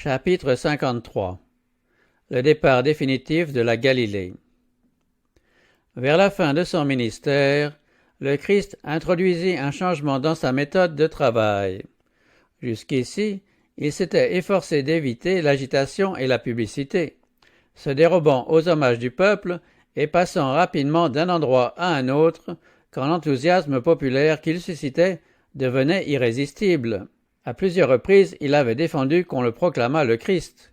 Chapitre 53. Le départ définitif de la Galilée. Vers la fin de son ministère, le Christ introduisit un changement dans sa méthode de travail. Jusqu'ici, il s'était efforcé d'éviter l'agitation et la publicité, se dérobant aux hommages du peuple et passant rapidement d'un endroit à un autre quand l'enthousiasme populaire qu'il suscitait devenait irrésistible. À plusieurs reprises, il avait défendu qu'on le proclamât le Christ.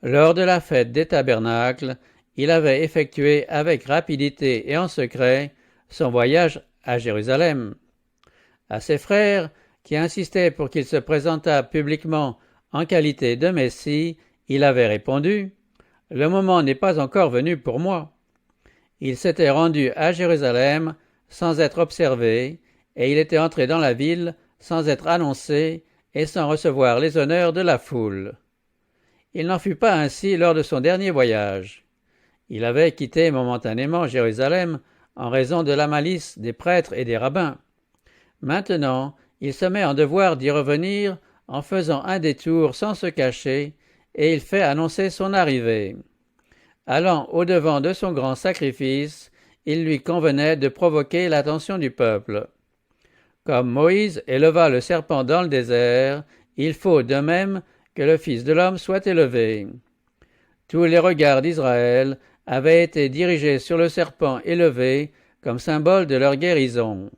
Lors de la fête des tabernacles, il avait effectué avec rapidité et en secret son voyage à Jérusalem. À ses frères, qui insistaient pour qu'il se présentât publiquement en qualité de Messie, il avait répondu « Le moment n'est pas encore venu pour moi ». Il s'était rendu à Jérusalem sans être observé, et il était entré dans la ville sans être annoncé et sans recevoir les honneurs de la foule. Il n'en fut pas ainsi lors de son dernier voyage. Il avait quitté momentanément Jérusalem en raison de la malice des prêtres et des rabbins. Maintenant, il se met en devoir d'y revenir en faisant un détour sans se cacher, et il fait annoncer son arrivée. Allant au-devant de son grand sacrifice, il lui convenait de provoquer l'attention du peuple. Comme Moïse éleva le serpent dans le désert, il faut de même que le Fils de l'homme soit élevé. Tous les regards d'Israël avaient été dirigés sur le serpent élevé comme symbole de leur guérison.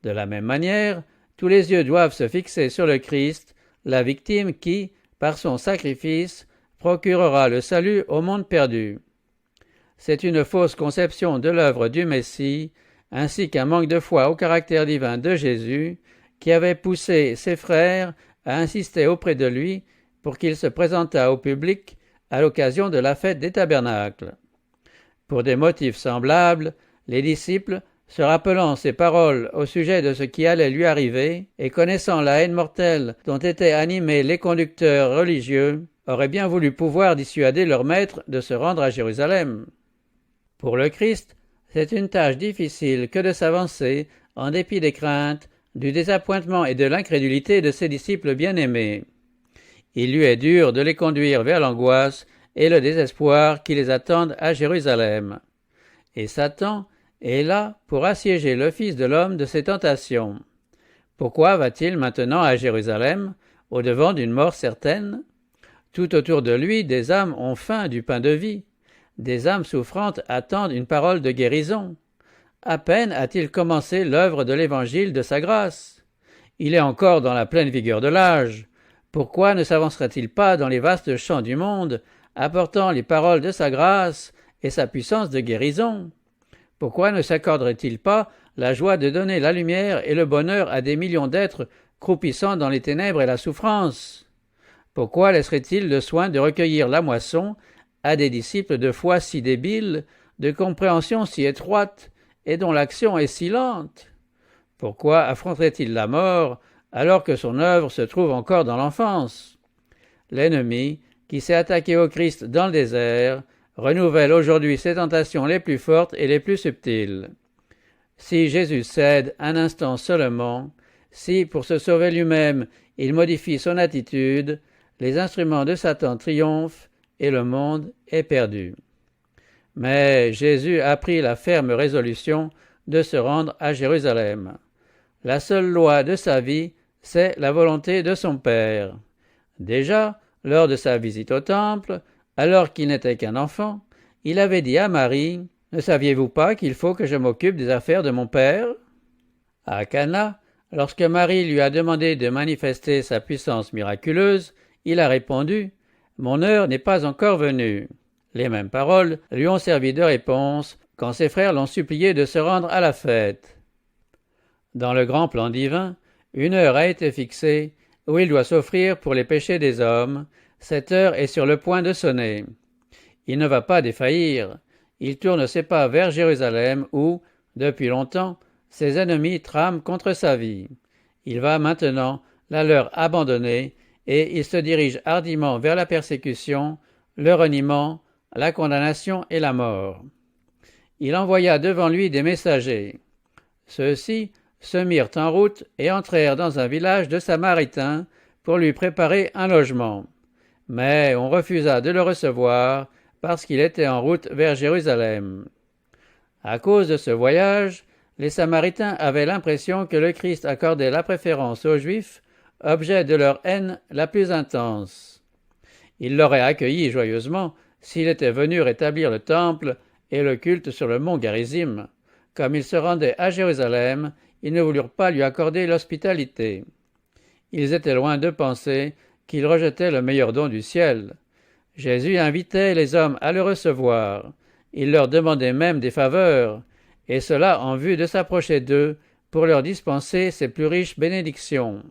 De la même manière, tous les yeux doivent se fixer sur le Christ, la victime qui, par son sacrifice, procurera le salut au monde perdu. C'est une fausse conception de l'œuvre du Messie, ainsi qu'un manque de foi au caractère divin de Jésus, qui avait poussé ses frères à insister auprès de lui pour qu'il se présentât au public à l'occasion de la fête des tabernacles. Pour des motifs semblables, les disciples, se rappelant ces paroles au sujet de ce qui allait lui arriver, et connaissant la haine mortelle dont étaient animés les conducteurs religieux, auraient bien voulu pouvoir dissuader leur maître de se rendre à Jérusalem. Pour le Christ, c'est une tâche difficile que de s'avancer en dépit des craintes, du désappointement et de l'incrédulité de ses disciples bien-aimés. Il lui est dur de les conduire vers l'angoisse et le désespoir qui les attendent à Jérusalem. Et Satan est là pour assiéger le Fils de l'homme de ses tentations. Pourquoi va-t-il maintenant à Jérusalem, au-devant d'une mort certaine? Tout autour de lui, des âmes ont faim du pain de vie. Des âmes souffrantes attendent une parole de guérison. À peine a-t-il commencé l'œuvre de l'évangile de sa grâce. Il est encore dans la pleine vigueur de l'âge. Pourquoi ne s'avancerait-il pas dans les vastes champs du monde, apportant les paroles de sa grâce et sa puissance de guérison? Pourquoi ne s'accorderait-il pas la joie de donner la lumière et le bonheur à des millions d'êtres croupissant dans les ténèbres et la souffrance? Pourquoi laisserait-il le soin de recueillir la moisson à des disciples de foi si débiles, de compréhension si étroite, et dont l'action est si lente? Pourquoi affronterait-il la mort alors que son œuvre se trouve encore dans l'enfance? L'ennemi, qui s'est attaqué au Christ dans le désert, renouvelle aujourd'hui ses tentations les plus fortes et les plus subtiles. Si Jésus cède un instant seulement, si pour se sauver lui-même il modifie son attitude, les instruments de Satan triomphent et le monde est perdu. Mais Jésus a pris la ferme résolution de se rendre à Jérusalem. La seule loi de sa vie, c'est la volonté de son Père. Déjà, lors de sa visite au temple, alors qu'il n'était qu'un enfant, il avait dit à Marie « Ne saviez-vous pas qu'il faut que je m'occupe des affaires de mon Père ?» À Cana, lorsque Marie lui a demandé de manifester sa puissance miraculeuse, il a répondu « Mon heure n'est pas encore venue ». Les mêmes paroles lui ont servi de réponse quand ses frères l'ont supplié de se rendre à la fête. Dans le grand plan divin, une heure a été fixée où il doit s'offrir pour les péchés des hommes. Cette heure est sur le point de sonner. Il ne va pas défaillir. Il tourne ses pas vers Jérusalem où, depuis longtemps, ses ennemis trament contre sa vie. Il va maintenant la leur abandonner et il se dirige hardiment vers la persécution, le reniement, la condamnation et la mort. Il envoya devant lui des messagers. Ceux-ci se mirent en route et entrèrent dans un village de Samaritains pour lui préparer un logement. mais on refusa de le recevoir parce qu'il était en route vers Jérusalem. À cause de ce voyage, les Samaritains avaient l'impression que le Christ accordait la préférence aux Juifs, objet de leur haine la plus intense. Il l'aurait accueilli joyeusement s'il était venu rétablir le temple et le culte sur le mont Garizim. Comme il se rendait à Jérusalem, ils ne voulurent pas lui accorder l'hospitalité. Ils étaient loin de penser qu'il rejetait le meilleur don du ciel. Jésus invitait les hommes à le recevoir. Il leur demandait même des faveurs, et cela en vue de s'approcher d'eux pour leur dispenser ses plus riches bénédictions.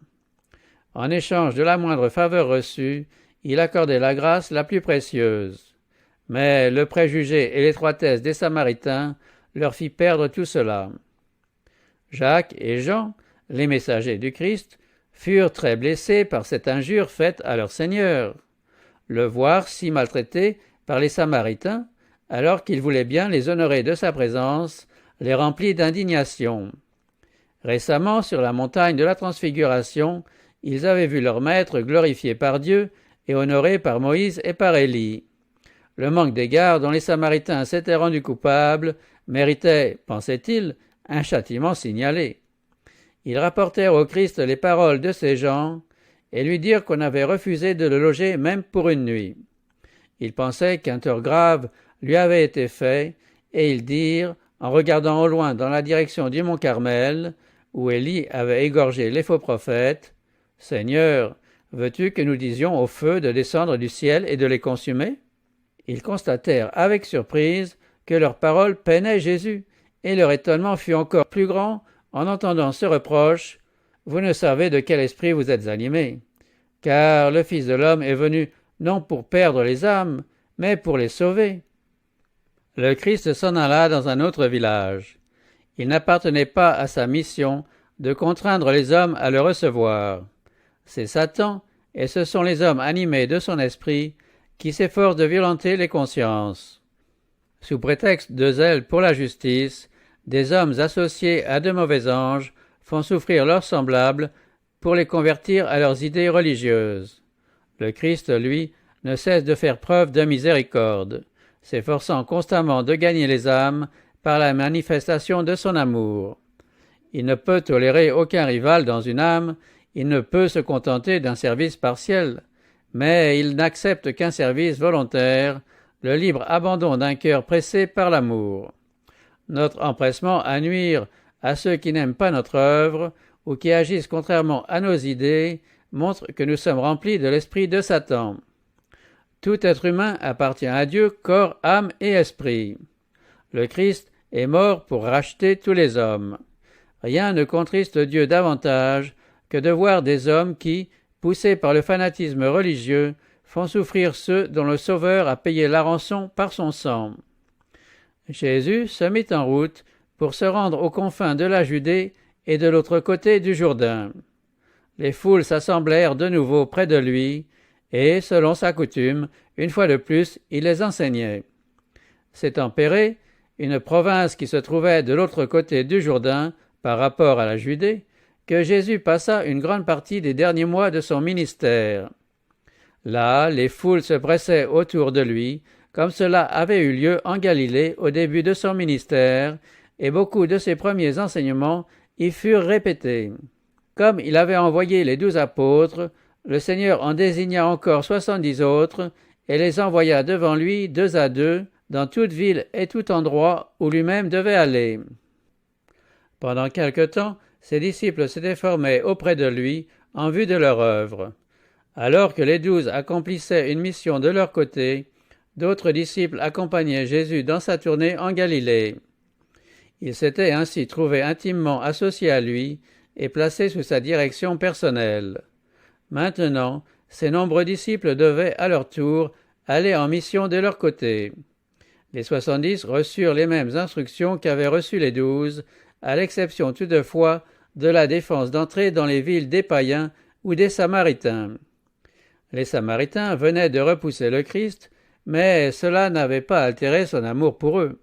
En échange de la moindre faveur reçue, il accordait la grâce la plus précieuse. Mais le préjugé et l'étroitesse des Samaritains leur fit perdre tout cela. Jacques et Jean, les messagers du Christ, furent très blessés par cette injure faite à leur Seigneur. Le voir si maltraité par les Samaritains, alors qu'il voulait bien les honorer de sa présence, les remplit d'indignation. Récemment, sur la montagne de la Transfiguration, ils avaient vu leur maître glorifié par Dieu et honoré par Moïse et par Élie. Le manque d'égard dont les Samaritains s'étaient rendus coupables méritait, pensait-il, un châtiment signalé. Ils rapportèrent au Christ les paroles de ces gens et lui dirent qu'on avait refusé de le loger même pour une nuit. Ils pensaient qu'un tort grave lui avait été fait, et ils dirent, en regardant au loin dans la direction du mont Carmel, où Élie avait égorgé les faux prophètes, « Seigneur, veux-tu que nous disions au feu de descendre du ciel et de les consumer ?» Ils constatèrent avec surprise que leurs paroles peinaient Jésus, et leur étonnement fut encore plus grand en entendant ce reproche, « Vous ne savez de quel esprit vous êtes animés, car le Fils de l'homme est venu non pour perdre les âmes, mais pour les sauver. » Le Christ s'en alla dans un autre village. Il n'appartenait pas à sa mission de contraindre les hommes à le recevoir. C'est Satan, et ce sont les hommes animés de son esprit qui s'efforcent de violenter les consciences. Sous prétexte de zèle pour la justice, des hommes associés à de mauvais anges font souffrir leurs semblables pour les convertir à leurs idées religieuses. Le Christ, lui, ne cesse de faire preuve de miséricorde, s'efforçant constamment de gagner les âmes par la manifestation de son amour. Il ne peut tolérer aucun rival dans une âme, il ne peut se contenter d'un service partiel, mais il n'accepte qu'un service volontaire, le libre abandon d'un cœur pressé par l'amour. Notre empressement à nuire à ceux qui n'aiment pas notre œuvre ou qui agissent contrairement à nos idées montre que nous sommes remplis de l'esprit de Satan. Tout être humain appartient à Dieu, corps, âme et esprit. Le Christ est mort pour racheter tous les hommes. Rien ne contriste Dieu davantage que de voir des hommes qui, poussés par le fanatisme religieux, font souffrir ceux dont le Sauveur a payé la rançon par son sang. Jésus se mit en route pour se rendre aux confins de la Judée et de l'autre côté du Jourdain. Les foules s'assemblèrent de nouveau près de lui, et, selon sa coutume, une fois de plus, il les enseignait. C'est Pérée, une province qui se trouvait de l'autre côté du Jourdain par rapport à la Judée, que Jésus passa une grande partie des derniers mois de son ministère. Là, les foules se pressaient autour de lui, comme cela avait eu lieu en Galilée au début de son ministère, et beaucoup de ses premiers enseignements y furent répétés. Comme il avait envoyé les 12 apôtres, le Seigneur en désigna encore 70 autres, et les envoya devant lui 2 à 2, dans toute ville et tout endroit où lui-même devait aller. Pendant quelque temps, ses disciples s'étaient formés auprès de lui en vue de leur œuvre. Alors que les 12 accomplissaient une mission de leur côté, d'autres disciples accompagnaient Jésus dans sa tournée en Galilée. Ils s'étaient ainsi trouvés intimement associés à lui et placés sous sa direction personnelle. Maintenant, ces nombreux disciples devaient, à leur tour, aller en mission de leur côté. Les 70 reçurent les mêmes instructions qu'avaient reçues les 12, à l'exception toutefois de la défense d'entrer dans les villes des païens ou des Samaritains. Les Samaritains venaient de repousser le Christ, mais cela n'avait pas altéré son amour pour eux.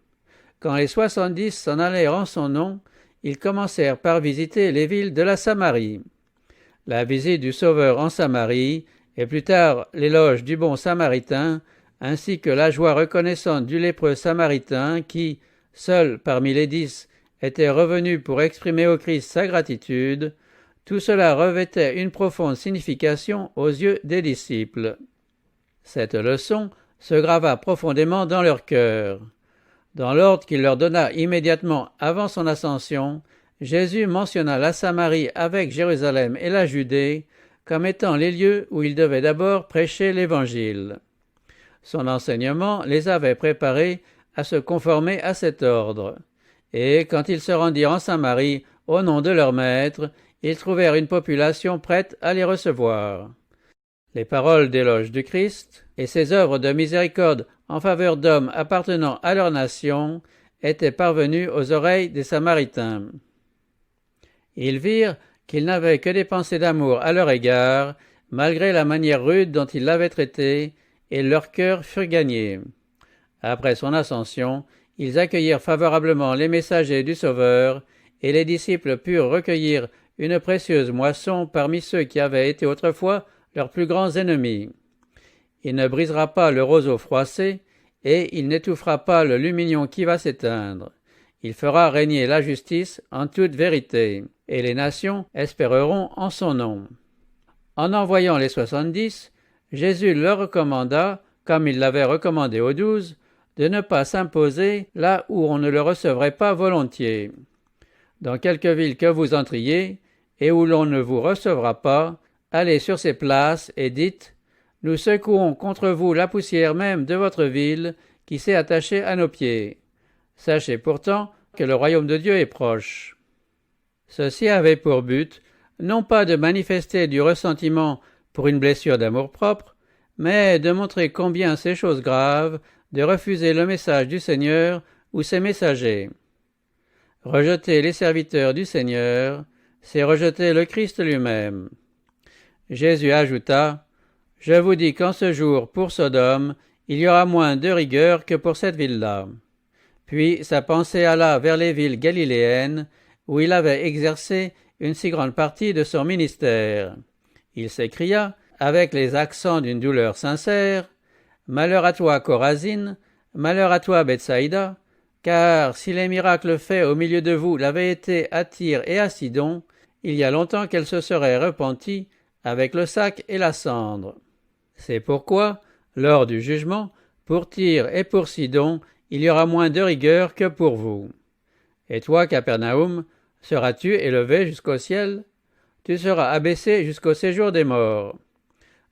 Quand les 70 s'en allèrent en son nom, ils commencèrent par visiter les villes de la Samarie. La visite du Sauveur en Samarie et plus tard l'éloge du bon Samaritain, ainsi que la joie reconnaissante du lépreux Samaritain qui, seul parmi les 10, était revenu pour exprimer au Christ sa gratitude, tout cela revêtait une profonde signification aux yeux des disciples. Cette leçon se grava profondément dans leur cœur. Dans l'ordre qu'il leur donna immédiatement avant son ascension, Jésus mentionna la Samarie avec Jérusalem et la Judée comme étant les lieux où il devait d'abord prêcher l'Évangile. Son enseignement les avait préparés à se conformer à cet ordre. Et quand ils se rendirent en Samarie au nom de leur maître, ils trouvèrent une population prête à les recevoir. Les paroles d'éloge du Christ et ses œuvres de miséricorde en faveur d'hommes appartenant à leur nation étaient parvenues aux oreilles des Samaritains. Ils virent qu'ils n'avaient que des pensées d'amour à leur égard, malgré la manière rude dont ils l'avaient traité, et leurs cœurs furent gagnés. Après son ascension, ils accueillirent favorablement les messagers du Sauveur, et les disciples purent recueillir une précieuse moisson parmi ceux qui avaient été autrefois leurs plus grands ennemis. Il ne brisera pas le roseau froissé, et il n'étouffera pas le lumignon qui va s'éteindre. Il fera régner la justice en toute vérité, et les nations espéreront en son nom. En envoyant les 70, Jésus leur recommanda, comme il l'avait recommandé aux 12, de ne pas s'imposer là où on ne le recevrait pas volontiers. Dans quelque ville que vous entriez, et où l'on ne vous recevra pas, allez sur ces places et dites « Nous secouons contre vous la poussière même de votre ville qui s'est attachée à nos pieds. Sachez pourtant que le royaume de Dieu est proche. » Ceci avait pour but, non pas de manifester du ressentiment pour une blessure d'amour-propre, mais de montrer combien c'est chose grave de refuser le message du Seigneur ou ses messagers. Rejeter les serviteurs du Seigneur, c'est rejeter le Christ lui-même. Jésus ajouta « Je vous dis qu'en ce jour, pour Sodome, il y aura moins de rigueur que pour cette ville-là. » Puis sa pensée alla vers les villes galiléennes, où il avait exercé une si grande partie de son ministère. Il s'écria, avec les accents d'une douleur sincère, « Malheur à toi, Chorazine, malheur à toi, Bethsaïda, car si les miracles faits au milieu de vous l'avaient été à Tyr et à Sidon, il y a longtemps qu'elles se seraient repenties avec le sac et la cendre. C'est pourquoi, lors du jugement, pour Tyr et pour Sidon, il y aura moins de rigueur que pour vous. Et toi, Capernaum, seras-tu élevé jusqu'au ciel? Tu seras abaissé jusqu'au séjour des morts. »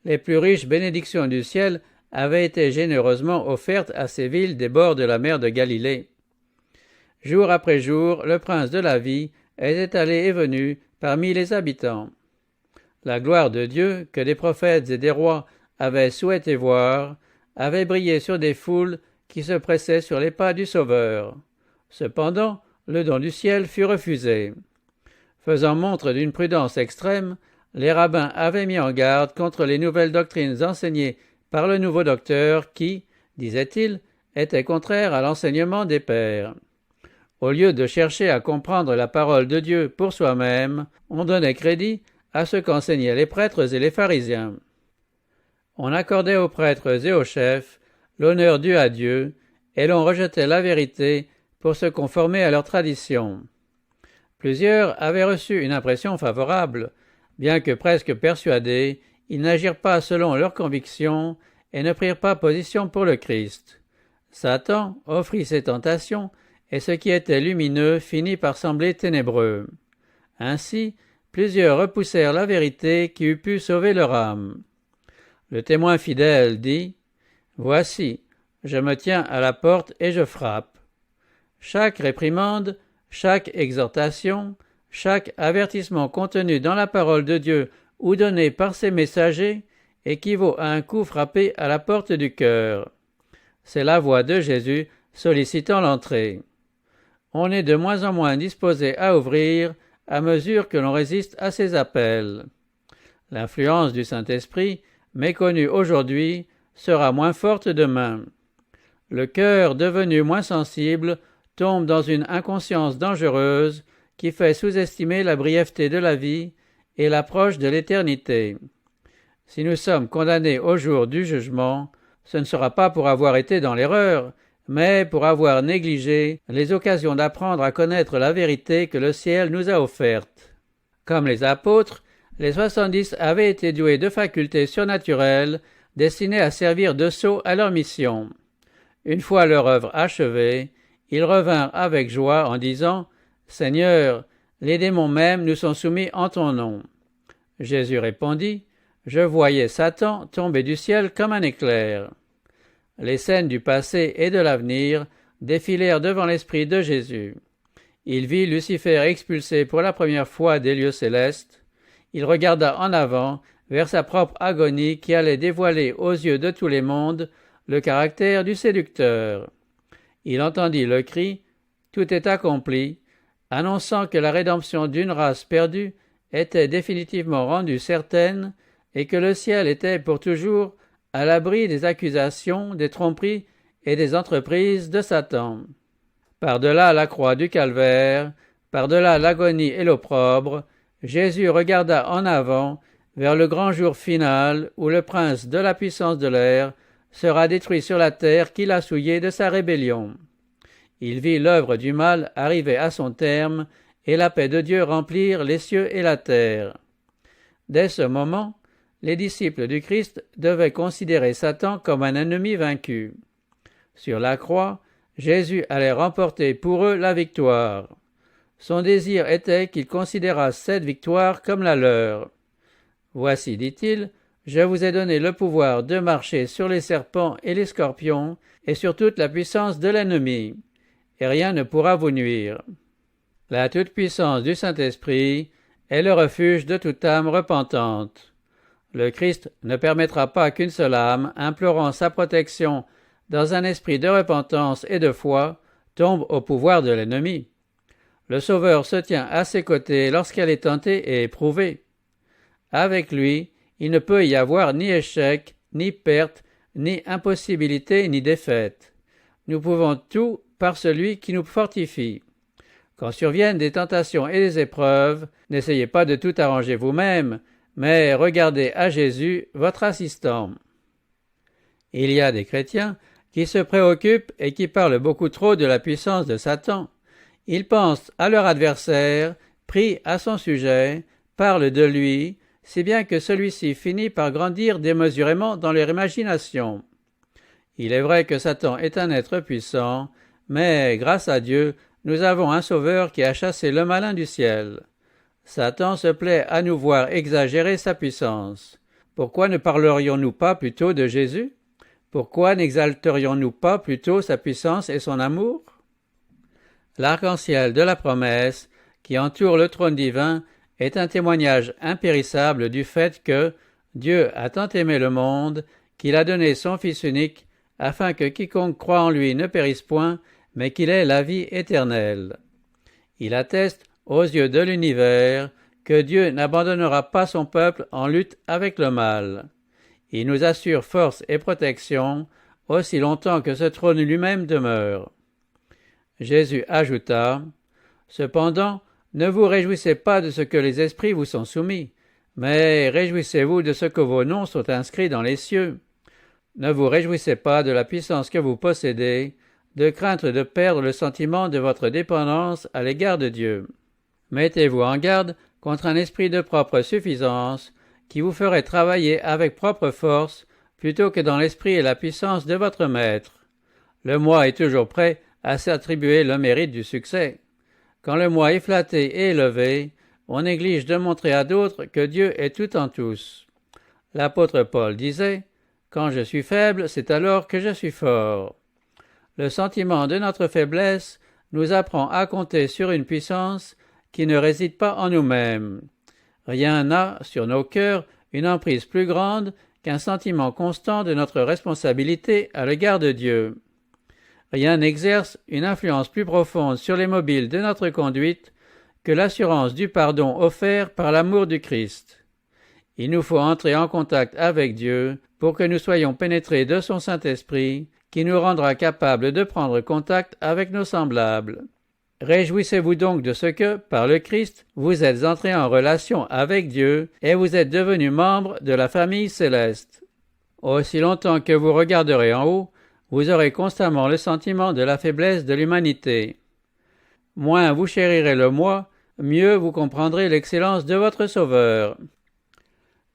Les plus riches bénédictions du ciel avaient été généreusement offertes à ces villes des bords de la mer de Galilée. Jour après jour, le prince de la vie était allé et venu parmi les habitants. La gloire de Dieu, que des prophètes et des rois avaient souhaité voir, avait brillé sur des foules qui se pressaient sur les pas du Sauveur. Cependant, le don du ciel fut refusé. Faisant montre d'une prudence extrême, les rabbins avaient mis en garde contre les nouvelles doctrines enseignées par le nouveau docteur qui, disait-il, étaient contraires à l'enseignement des pères. Au lieu de chercher à comprendre la parole de Dieu pour soi-même, on donnait crédit à ce qu'enseignaient les prêtres et les pharisiens. On accordait aux prêtres et aux chefs l'honneur dû à Dieu, et l'on rejetait la vérité pour se conformer à leur tradition. Plusieurs avaient reçu une impression favorable, bien que presque persuadés, ils n'agirent pas selon leurs convictions et ne prirent pas position pour le Christ. Satan offrit ses tentations, et ce qui était lumineux finit par sembler ténébreux. Ainsi, plusieurs repoussèrent la vérité qui eût pu sauver leur âme. Le témoin fidèle dit « Voici, je me tiens à la porte et je frappe. » Chaque réprimande, chaque exhortation, chaque avertissement contenu dans la parole de Dieu ou donné par ses messagers équivaut à un coup frappé à la porte du cœur. C'est la voix de Jésus sollicitant l'entrée. On est de moins en moins disposé à ouvrir à mesure que l'on résiste à ses appels. L'influence du Saint-Esprit, méconnue aujourd'hui, sera moins forte demain. Le cœur devenu moins sensible tombe dans une inconscience dangereuse qui fait sous-estimer la brièveté de la vie et l'approche de l'éternité. Si nous sommes condamnés au jour du jugement, ce ne sera pas pour avoir été dans l'erreur, mais pour avoir négligé les occasions d'apprendre à connaître la vérité que le ciel nous a offerte. Comme les apôtres, les 70 avaient été doués de facultés surnaturelles destinées à servir de sceau à leur mission. Une fois leur œuvre achevée, ils revinrent avec joie en disant « Seigneur, les démons même nous sont soumis en ton nom. » Jésus répondit « Je voyais Satan tomber du ciel comme un éclair. » Les scènes du passé et de l'avenir défilèrent devant l'esprit de Jésus. Il vit Lucifer expulsé pour la première fois des lieux célestes. Il regarda en avant vers sa propre agonie qui allait dévoiler aux yeux de tous les mondes le caractère du séducteur. Il entendit le cri « Tout est accompli », annonçant que la rédemption d'une race perdue était définitivement rendue certaine et que le ciel était pour toujours à l'abri des accusations, des tromperies et des entreprises de Satan. Par-delà la croix du calvaire, par-delà l'agonie et l'opprobre, Jésus regarda en avant vers le grand jour final où le prince de la puissance de l'air sera détruit sur la terre qu'il a souillée de sa rébellion. Il vit l'œuvre du mal arriver à son terme et la paix de Dieu remplir les cieux et la terre. Dès ce moment, les disciples du Christ devaient considérer Satan comme un ennemi vaincu. Sur la croix, Jésus allait remporter pour eux la victoire. Son désir était qu'ils considérassent cette victoire comme la leur. « Voici, dit-il, je vous ai donné le pouvoir de marcher sur les serpents et les scorpions et sur toute la puissance de l'ennemi, et rien ne pourra vous nuire. » La toute-puissance du Saint-Esprit est le refuge de toute âme repentante. Le Christ ne permettra pas qu'une seule âme, implorant sa protection dans un esprit de repentance et de foi, tombe au pouvoir de l'ennemi. Le Sauveur se tient à ses côtés lorsqu'elle est tentée et éprouvée. Avec lui, il ne peut y avoir ni échec, ni perte, ni impossibilité, ni défaite. Nous pouvons tout par celui qui nous fortifie. Quand surviennent des tentations et des épreuves, n'essayez pas de tout arranger vous-même, mais regardez à Jésus, votre assistant. Il y a des chrétiens qui se préoccupent et qui parlent beaucoup trop de la puissance de Satan. Ils pensent à leur adversaire, prient à son sujet, parlent de lui, si bien que celui-ci finit par grandir démesurément dans leur imagination. Il est vrai que Satan est un être puissant, mais grâce à Dieu, nous avons un Sauveur qui a chassé le malin du ciel. Satan se plaît à nous voir exagérer sa puissance. Pourquoi ne parlerions-nous pas plutôt de Jésus? Pourquoi n'exalterions-nous pas plutôt sa puissance et son amour? L'arc-en-ciel de la promesse, qui entoure le trône divin, est un témoignage impérissable du fait que Dieu a tant aimé le monde qu'il a donné son Fils unique, afin que quiconque croit en lui ne périsse point, mais qu'il ait la vie éternelle. Il atteste, aux yeux de l'univers, que Dieu n'abandonnera pas son peuple en lutte avec le mal. Il nous assure force et protection, aussi longtemps que ce trône lui-même demeure. Jésus ajouta, « Cependant, ne vous réjouissez pas de ce que les esprits vous sont soumis, mais réjouissez-vous de ce que vos noms sont inscrits dans les cieux. Ne vous réjouissez pas de la puissance que vous possédez, de crainte de perdre le sentiment de votre dépendance à l'égard de Dieu. Mettez-vous en garde contre un esprit de propre suffisance qui vous ferait travailler avec propre force plutôt que dans l'esprit et la puissance de votre maître. Le moi est toujours prêt à s'attribuer le mérite du succès. Quand le moi est flatté et élevé, on néglige de montrer à d'autres que Dieu est tout en tous. L'apôtre Paul disait « Quand je suis faible, c'est alors que je suis fort ». Le sentiment de notre faiblesse nous apprend à compter sur une puissance qui ne réside pas en nous-mêmes. Rien n'a, sur nos cœurs, une emprise plus grande qu'un sentiment constant de notre responsabilité à l'égard de Dieu. Rien n'exerce une influence plus profonde sur les mobiles de notre conduite que l'assurance du pardon offert par l'amour du Christ. Il nous faut entrer en contact avec Dieu pour que nous soyons pénétrés de son Saint-Esprit, qui nous rendra capables de prendre contact avec nos semblables. Réjouissez-vous donc de ce que, par le Christ, vous êtes entrés en relation avec Dieu et vous êtes devenus membres de la famille céleste. Aussi longtemps que vous regarderez en haut, vous aurez constamment le sentiment de la faiblesse de l'humanité. Moins vous chérirez le moi, mieux vous comprendrez l'excellence de votre Sauveur.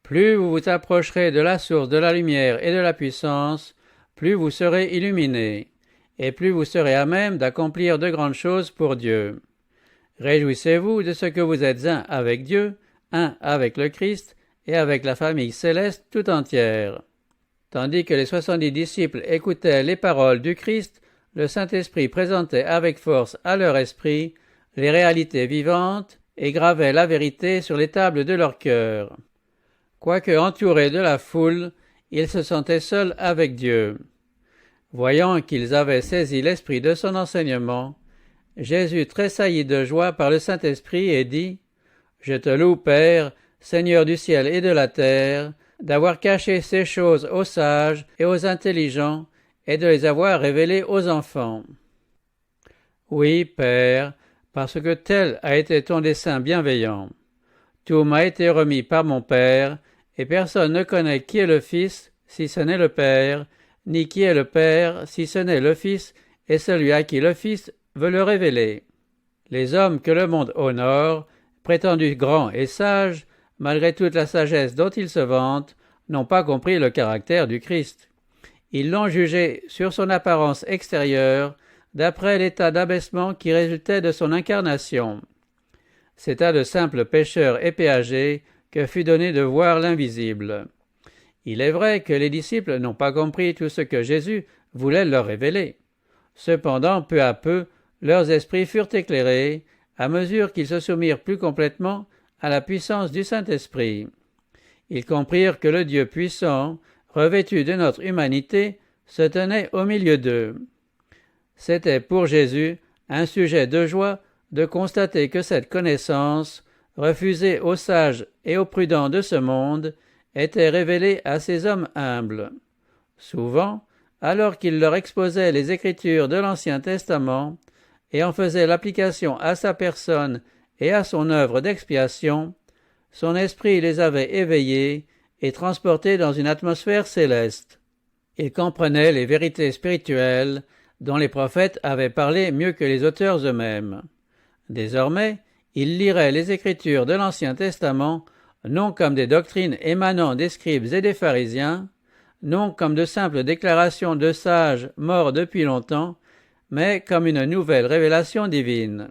Plus vous vous approcherez de la source de la lumière et de la puissance, plus vous serez illuminés, et plus vous serez à même d'accomplir de grandes choses pour Dieu. Réjouissez-vous de ce que vous êtes un avec Dieu, un avec le Christ et avec la famille céleste tout entière. Tandis que les 70 disciples écoutaient les paroles du Christ, le Saint-Esprit présentait avec force à leur esprit les réalités vivantes et gravait la vérité sur les tables de leur cœur. Quoique entourés de la foule, ils se sentaient seuls avec Dieu. Voyant qu'ils avaient saisi l'esprit de son enseignement, Jésus tressaillit de joie par le Saint-Esprit et dit « Je te loue, Père, Seigneur du ciel et de la terre, d'avoir caché ces choses aux sages et aux intelligents, et de les avoir révélées aux enfants. Oui, Père, parce que tel a été ton dessein bienveillant. Tout m'a été remis par mon Père, et personne ne connaît qui est le Fils, si ce n'est le Père, ni qui est le Père, si ce n'est le Fils, et celui à qui le Fils veut le révéler. Les hommes que le monde honore, prétendus grands et sages, malgré toute la sagesse dont ils se vantent, n'ont pas compris le caractère du Christ. Ils l'ont jugé sur son apparence extérieure, d'après l'état d'abaissement qui résultait de son incarnation. C'est à de simples pécheurs et péagers que fut donné de voir l'invisible. Il est vrai que les disciples n'ont pas compris tout ce que Jésus voulait leur révéler. Cependant, peu à peu, leurs esprits furent éclairés, à mesure qu'ils se soumirent plus complètement à la puissance du Saint-Esprit. Ils comprirent que le Dieu puissant, revêtu de notre humanité, se tenait au milieu d'eux. C'était pour Jésus un sujet de joie de constater que cette connaissance, refusée aux sages et aux prudents de ce monde, était révélée à ces hommes humbles. Souvent, alors qu'il leur exposait les Écritures de l'Ancien Testament et en faisait l'application à sa personne et à son œuvre d'expiation, son esprit les avait éveillés et transportés dans une atmosphère céleste. Il comprenait les vérités spirituelles dont les prophètes avaient parlé mieux que les auteurs eux-mêmes. Désormais, il lirait les Écritures de l'Ancien Testament non comme des doctrines émanant des scribes et des pharisiens, non comme de simples déclarations de sages morts depuis longtemps, mais comme une nouvelle révélation divine.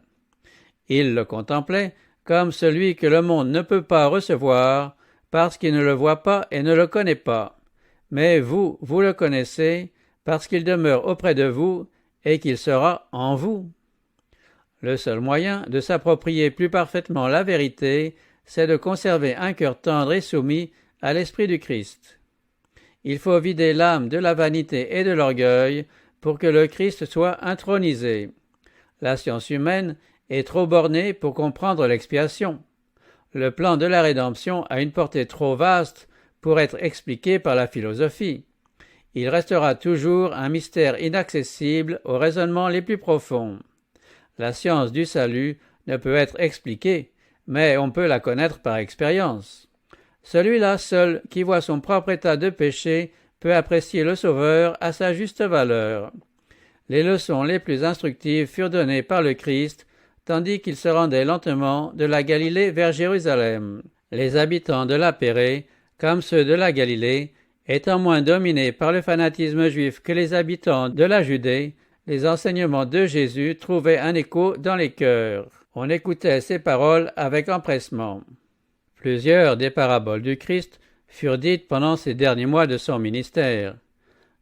Il le contemplait comme celui que le monde ne peut pas recevoir, parce qu'il ne le voit pas et ne le connaît pas. Mais vous, vous le connaissez, parce qu'il demeure auprès de vous et qu'il sera en vous. Le seul moyen de s'approprier plus parfaitement la vérité, c'est de conserver un cœur tendre et soumis à l'Esprit du Christ. Il faut vider l'âme de la vanité et de l'orgueil pour que le Christ soit intronisé. La science humaine est trop bornée pour comprendre l'expiation. Le plan de la rédemption a une portée trop vaste pour être expliqué par la philosophie. Il restera toujours un mystère inaccessible aux raisonnements les plus profonds. La science du salut ne peut être expliquée, mais on peut la connaître par expérience. Celui-là seul qui voit son propre état de péché peut apprécier le Sauveur à sa juste valeur. Les leçons les plus instructives furent données par le Christ, tandis qu'il se rendait lentement de la Galilée vers Jérusalem. Les habitants de la Pérée, comme ceux de la Galilée, étant moins dominés par le fanatisme juif que les habitants de la Judée, les enseignements de Jésus trouvaient un écho dans les cœurs. On écoutait ses paroles avec empressement. Plusieurs des paraboles du Christ furent dites pendant ces derniers mois de son ministère.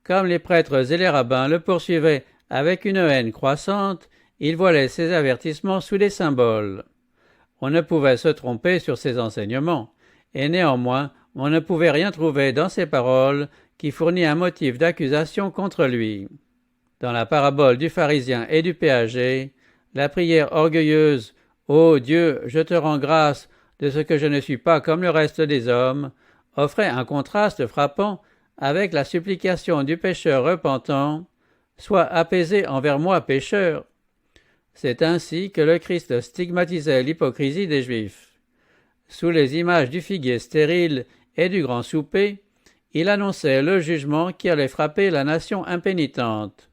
Comme les prêtres et les rabbins le poursuivaient avec une haine croissante, ils voilaient ses avertissements sous des symboles. On ne pouvait se tromper sur ses enseignements, et néanmoins on ne pouvait rien trouver dans ses paroles qui fournît un motif d'accusation contre lui. Dans la parabole du pharisien et du péager, la prière orgueilleuse « Ô Dieu, je te rends grâce de ce que je ne suis pas comme le reste des hommes » offrait un contraste frappant avec la supplication du pécheur repentant « Sois apaisé envers moi pécheur ». C'est ainsi que le Christ stigmatisait l'hypocrisie des Juifs. Sous les images du figuier stérile et du grand souper, il annonçait le jugement qui allait frapper la nation impénitente.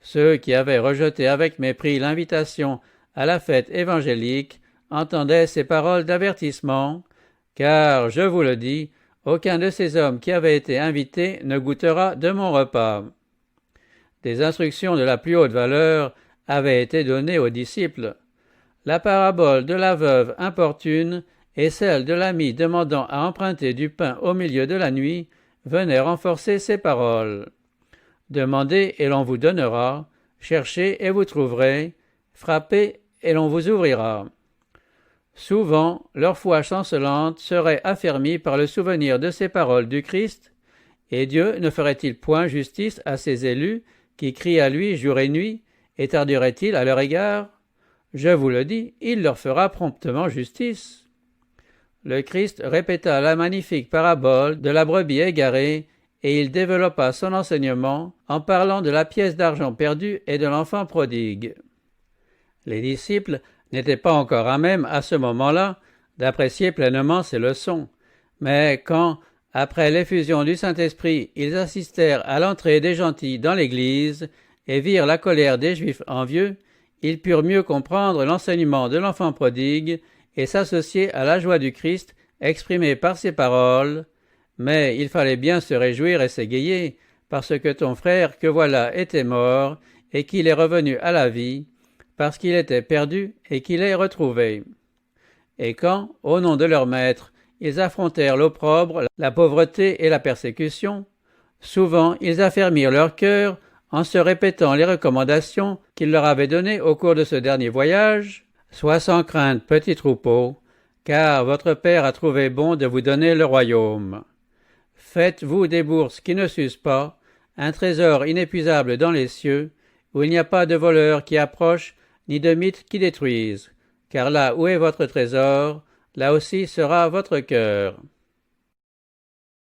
Ceux qui avaient rejeté avec mépris l'invitation à la fête évangélique entendaient ces paroles d'avertissement, car, je vous le dis, aucun de ces hommes qui avaient été invités ne goûtera de mon repas. Des instructions de la plus haute valeur avaient été données aux disciples. La parabole de la veuve importune et celle de l'ami demandant à emprunter du pain au milieu de la nuit venaient renforcer ces paroles. Demandez et l'on vous donnera, cherchez et vous trouverez, frappez et l'on vous ouvrira. Souvent, leur foi chancelante serait affermie par le souvenir de ces paroles du Christ, et Dieu ne ferait-il point justice à ses élus qui crient à lui jour et nuit, et tarderait-il à leur égard? Je vous le dis, il leur fera promptement justice. Le Christ répéta la magnifique parabole de la brebis égarée, et il développa son enseignement en parlant de la pièce d'argent perdue et de l'enfant prodigue. Les disciples n'étaient pas encore à même, à ce moment-là, d'apprécier pleinement ces leçons, mais quand, après l'effusion du Saint-Esprit, ils assistèrent à l'entrée des gentils dans l'Église et virent la colère des Juifs envieux, ils purent mieux comprendre l'enseignement de l'enfant prodigue et s'associer à la joie du Christ exprimée par ces paroles. Mais il fallait bien se réjouir et s'égayer, parce que ton frère que voilà était mort, et qu'il est revenu à la vie, parce qu'il était perdu et qu'il est retrouvé. Et quand, au nom de leur maître, ils affrontèrent l'opprobre, la pauvreté et la persécution, souvent ils affermirent leur cœur en se répétant les recommandations qu'il leur avait données au cours de ce dernier voyage. « Sois sans crainte, petit troupeau, car votre Père a trouvé bon de vous donner le royaume. Faites-vous des bourses qui ne s'usent pas, un trésor inépuisable dans les cieux, où il n'y a pas de voleurs qui approchent, ni de mythes qui détruisent, car là où est votre trésor, là aussi sera votre cœur. »